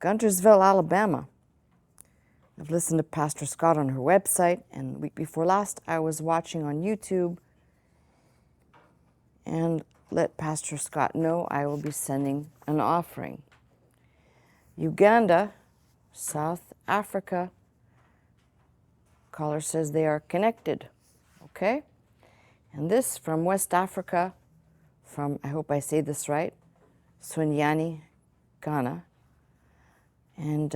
Guntersville, Alabama. I've listened to Pastor Scott on her website, and the week before last I was watching on YouTube and let Pastor Scott know I will be sending an offering. Uganda, South Africa, caller says they are connected, okay? And this from West Africa, from, I hope I say this right, Sunyani, Ghana. And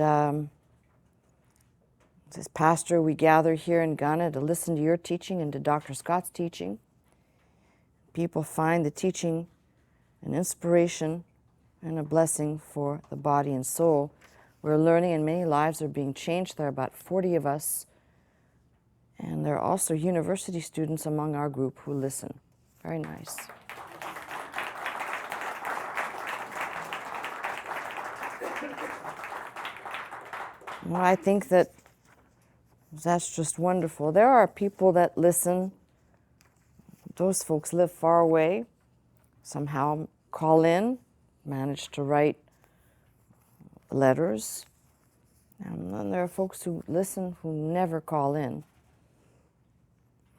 says, Pastor, we gather here in Ghana to listen to your teaching and to Dr. Scott's teaching. People find the teaching an inspiration and a blessing for the body and soul. We're learning and many lives are being changed. There are about 40 of us. And there are also university students among our group who listen. Very nice. Well, I think that's just wonderful. There are people that listen. Those folks live far away, somehow call in, manage to write letters. And then there are folks who listen who never call in.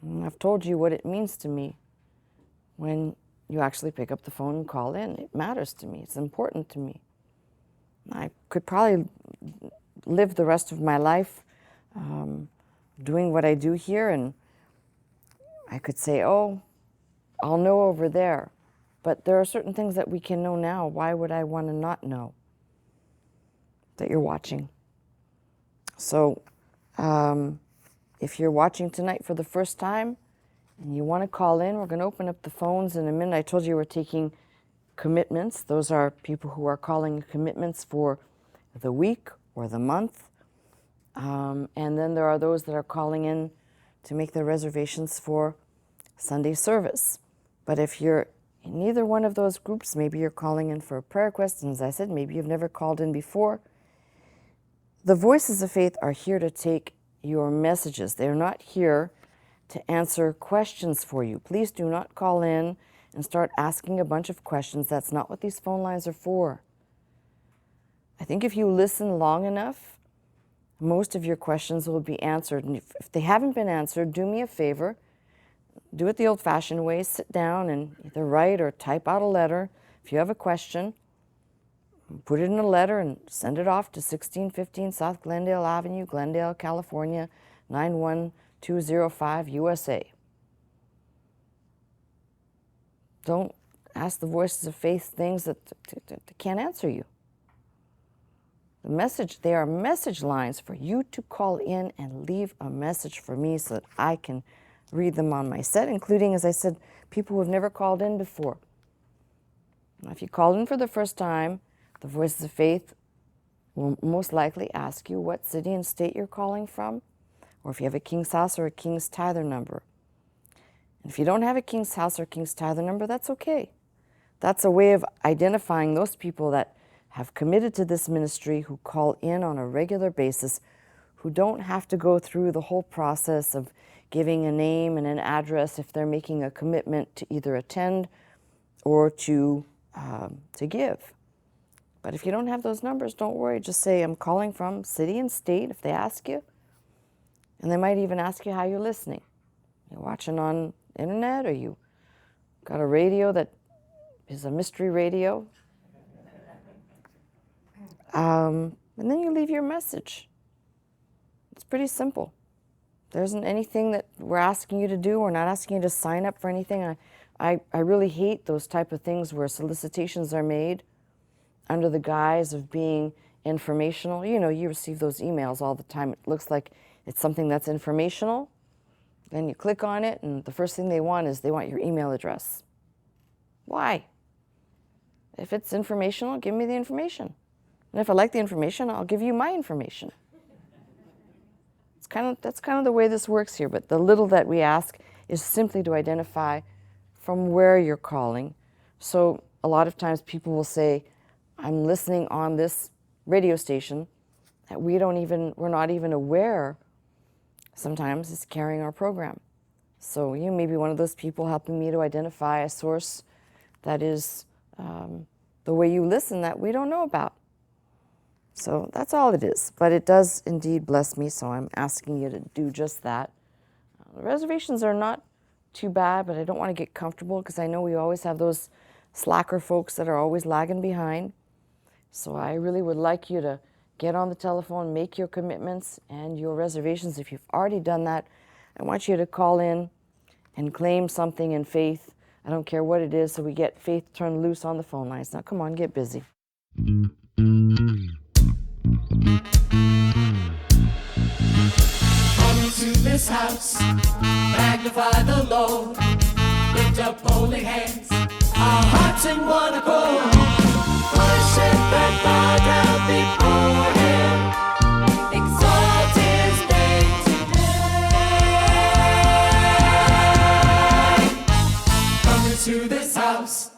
And I've told you what it means to me when you actually pick up the phone and call in. It matters to me. It's important to me. I could probably live the rest of my life doing what I do here, and I could say, oh, I'll know over there. But there are certain things that we can know now. Why would I want to not know that you're watching? So if you're watching tonight for the first time and you want to call in, we're going to open up the phones in a minute. I told you we're taking commitments. Those are people who are calling commitments for the week or the month. And then there are those that are calling in to make their reservations for Sunday service. But if you're in neither one of those groups, maybe you're calling in for a prayer request, and as I said, maybe you've never called in before, the Voices of Faith are here to take your messages. They're not here to answer questions for you. Please do not call in and start asking a bunch of questions. That's not what these phone lines are for. I think if you listen long enough, most of your questions will be answered. And if they haven't been answered, do me a favor. Do it the old-fashioned way. Sit down and either write or type out a letter. If you have a question, put it in a letter and send it off to 1615 South Glendale Avenue, Glendale, California, 91205, USA. Don't ask the Voices of Faith things that can't answer you. The message, they are message lines for you to call in and leave a message for me so that I can read them on my set, including, as I said, people who have never called in before. Now, if you called in for the first time, the Voices of Faith will most likely ask you what city and state you're calling from, or if you have a King's House or a King's Tither number. And if you don't have a King's House or King's Tither number, that's okay. That's a way of identifying those people that have committed to this ministry, who call in on a regular basis, who don't have to go through the whole process of giving a name and an address if they're making a commitment to either attend or to give. But if you don't have those numbers, don't worry. Just say, I'm calling from city and state if they ask you. And they might even ask you how you're listening. You're watching on internet, or you got a radio that is a mystery radio. And then you leave your message. It's pretty simple. There isn't anything that we're asking you to do. We're not asking you to sign up for anything. I really hate those type of things where solicitations are made under the guise of being informational. You know, you receive those emails all the time. It looks like it's something that's informational. Then you click on it, and the first thing they want is they want your email address. Why? If it's informational, give me the information. And if I like the information, I'll give you my information. That's kind of the way this works here, but the little that we ask is simply to identify from where you're calling. So a lot of times people will say, I'm listening on this radio station that we're not even aware sometimes is carrying our program. So you may be one of those people helping me to identify a source that is the way you listen that we don't know about. So that's all it is. But it does indeed bless me, so I'm asking you to do just that. The reservations are not too bad, but I don't want to get comfortable because I know we always have those slacker folks that are always lagging behind. So I really would like you to get on the telephone, make your commitments and your reservations. If you've already done that, I want you to call in and claim something in faith. I don't care what it is, so we get faith turned loose on the phone lines. Now, come on, get busy. Come into this house, magnify the Lord, lift up holy hands, our hearts in one accord, worship and bow down before Him, exalt His name today. Come into this house,